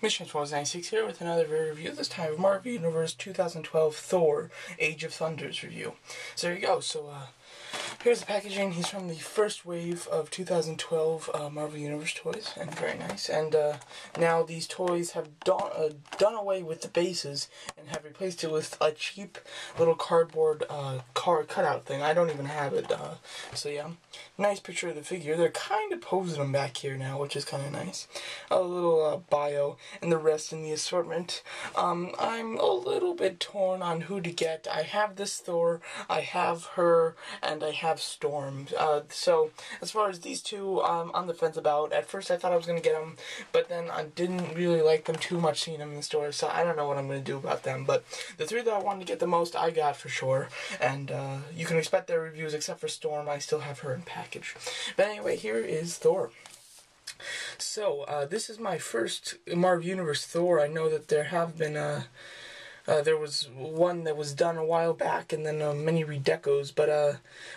Mission 1296 here with another review, this time of Marvel Universe 2012 Thor, Age of Thunder's review. So there you go. So here's the packaging. He's from the first wave of 2012 Marvel Universe toys, and very nice. And now these toys have done away with the bases and have replaced it with a cheap little cardboard card cutout thing. I don't even have it. So yeah, nice picture of the figure. They're kind of posing him back here now, which is kind of nice. A little bio and the rest in the assortment. I'm a little bit torn on who to get. I have this Thor, I have her, and I have Storm. So as far as these two, I'm on the fence about. At first I thought I was going to get them, but then I didn't really like them too much seeing them in the store, so I don't know what I'm going to do about them. But the three that I wanted to get the most, I got for sure. And you can expect their reviews except for Storm. I still have her in package. But anyway, here is Thor. So, this is my first Marvel Universe Thor. I know that there have been, there was one that was done a while back, and then many redecos, but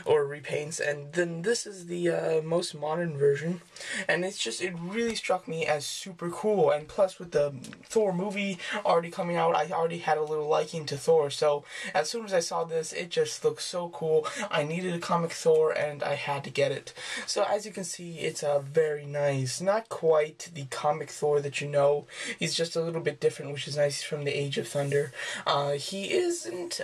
or repaints, and then this is the most modern version, and it really struck me as super cool. And plus, with the Thor movie already coming out, I already had a little liking to Thor. So as soon as I saw this, it just looked so cool. I needed a comic Thor, and I had to get it. So as you can see, it's very nice. Not quite the comic Thor that you know. He's just a little bit different, which is nice. He's from the Age of Thunder. He isn't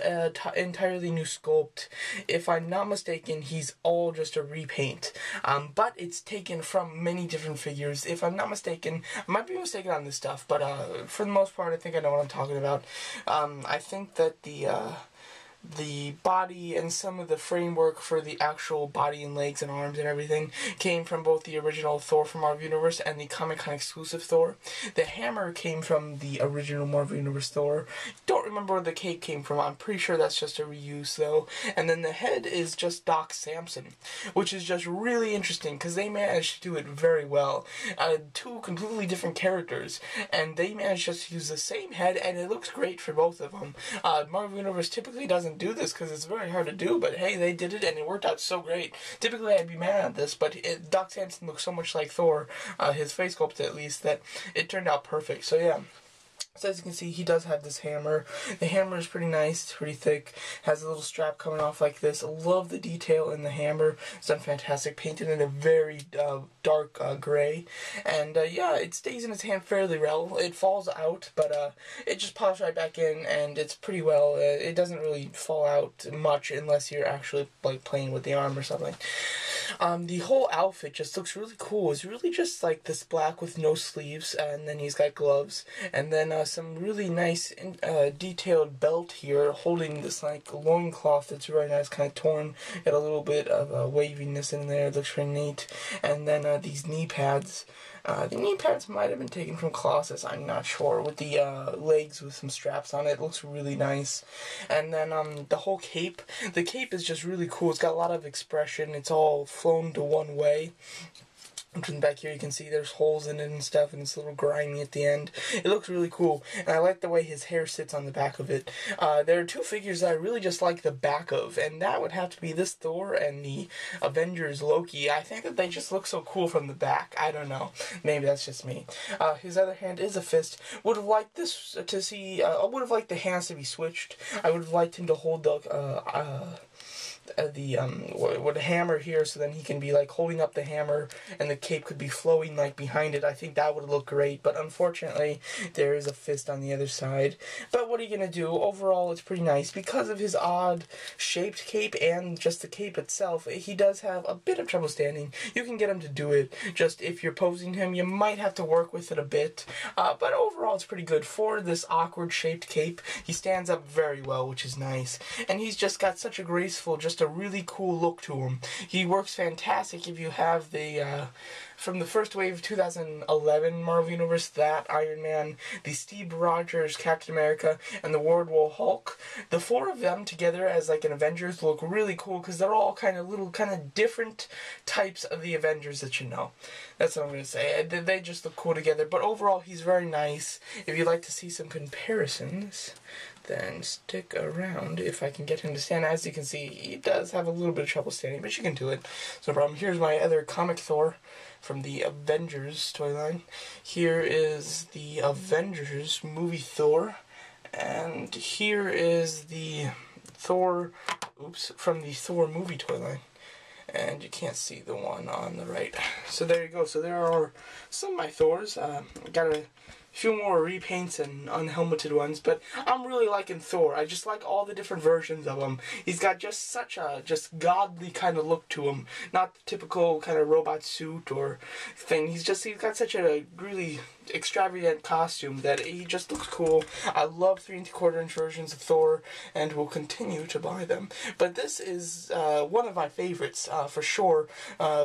entirely new sculpt. If I'm not mistaken, he's all just a repaint. But it's taken from many different figures. If I'm not mistaken, I might be mistaken on this stuff, but for the most part, I think I know what I'm talking about. I think that the body and some of the framework for the actual body and legs and arms and everything came from both the original Thor from Marvel Universe and the Comic-Con exclusive Thor. The hammer came from the original Marvel Universe Thor. Don't remember where the cape came from. I'm pretty sure that's just a reuse though. And then the head is just Doc Samson, which is just really interesting because they managed to do it very well. Two completely different characters, and they managed just to use the same head, and it looks great for both of them. Marvel Universe typically doesn't do this because it's very hard to do, but hey, they did it and it worked out so great. Typically I'd be mad at this, but Doc Samson looks so much like Thor, his face sculpt at least, that it turned out perfect. So yeah. So as you can see, he does have this hammer. The hammer is pretty nice, it's pretty thick, has a little strap coming off like this. I love the detail in the hammer. It's done fantastic, painted in a very dark gray. And yeah, it stays in his hand fairly well. It falls out, but it just pops right back in, and it's pretty well. It doesn't really fall out much unless you're actually like playing with the arm or something. The whole outfit just looks really cool. It's really just like this black with no sleeves, and then he's got gloves, and then some really nice detailed belt here holding this like loincloth that's really nice, kind of torn. Got a little bit of waviness in there. It looks pretty neat. And then these knee pads. The knee pads might have been taken from Colossus, I'm not sure, with the legs with some straps on it. It looks really nice. And then the whole cape. The cape is just really cool. It's got a lot of expression. It's all flown to one way. From back here you can see there's holes in it and stuff, and it's a little grimy at the end. It looks really cool, and I like the way his hair sits on the back of it. There are two figures that I really just like the back of, and that would have to be this Thor and the Avengers Loki. I think that they just look so cool from the back. I don't know. Maybe that's just me. His other hand is a fist. Would have liked this to see, I would have liked the hands to be switched. I would have liked him to hold the hammer here, so then he can be like holding up the hammer and the cape could be flowing like behind it. I think that would look great, but unfortunately there is a fist on the other side. But what are you gonna do? Overall, it's pretty nice because of his odd shaped cape and just the cape itself. He does have a bit of trouble standing. You can get him to do it, just if you're posing him you might have to work with it a bit, but overall it's pretty good. For this awkward shaped cape, he stands up very well, which is nice, and he's just got such a graceful, just a really cool look to him. He works fantastic if you have the from the first wave of 2011 Marvel Universe, that Iron Man, the Steve Rogers Captain America, and the World War Hulk. The four of them together as like an Avengers look really cool because they're all kind of different types of the Avengers that you know. That's what I'm going to say. They just look cool together, but overall he's very nice. If you'd like to see some comparisons, then stick around if I can get him to stand. As you can see, he does have a little bit of trouble standing, but you can do it. It's no problem. Here's my other comic Thor. from the Avengers toy line. Here is the Avengers movie Thor, and here is the Thor, from the Thor movie toy line. And you can't see the one on the right. So there you go. So there are some of my Thors. Got a few more repaints and unhelmeted ones, but I'm really liking Thor. I just like all the different versions of him. He's got just such a godly kind of look to him, not the typical kind of robot suit or thing. He's got such a really extravagant costume that he just looks cool. I love 3 3/4-inch versions of Thor and will continue to buy them. But this is one of my favorites for sure,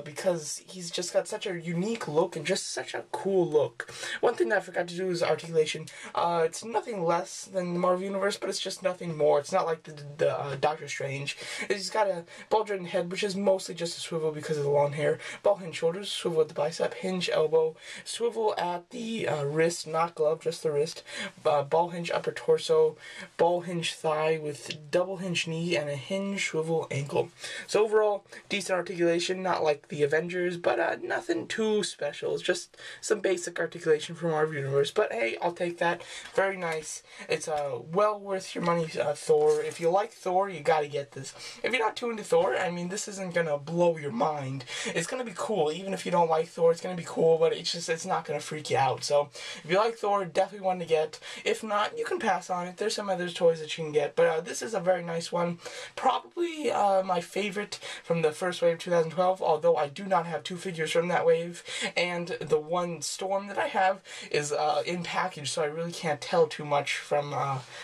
because he's just got such a unique look and just such a cool look. One thing that I forgot to do is articulation. It's nothing less than the Marvel Universe, but it's just nothing more. It's not like the Doctor Strange. He's got a bulge-ridden head, which is mostly just a swivel because of the long hair. Ball hinge shoulders, swivel at the bicep, hinge elbow, swivel at the wrist, not glove, just the wrist. Ball hinge upper torso, ball hinge thigh with double hinge knee, and a hinge swivel ankle. So overall, decent articulation, not like the Avengers, but nothing too special. It's just some basic articulation from Marvel Universe. But hey, I'll take that. Very nice. It's well worth your money, Thor. If you like Thor, you gotta get this. If you're not too into Thor, I mean, this isn't gonna blow your mind. It's gonna be cool. Even if you don't like Thor, it's gonna be cool, but it's not gonna freak you out. So if you like Thor, definitely one to get. If not, you can pass on it. There's some other toys that you can get, but this is a very nice one. Probably my favorite from the first wave 2012, although I do not have 2 figures from that wave, and the one Storm that I have is in package, so I really can't tell too much from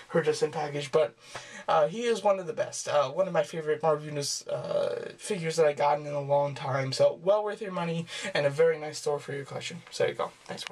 her just in package, but he is one of the best. One of my favorite Marvel Universe figures that I gotten in a long time, so well worth your money, and a very nice store for your collection. So there you go. Thanks for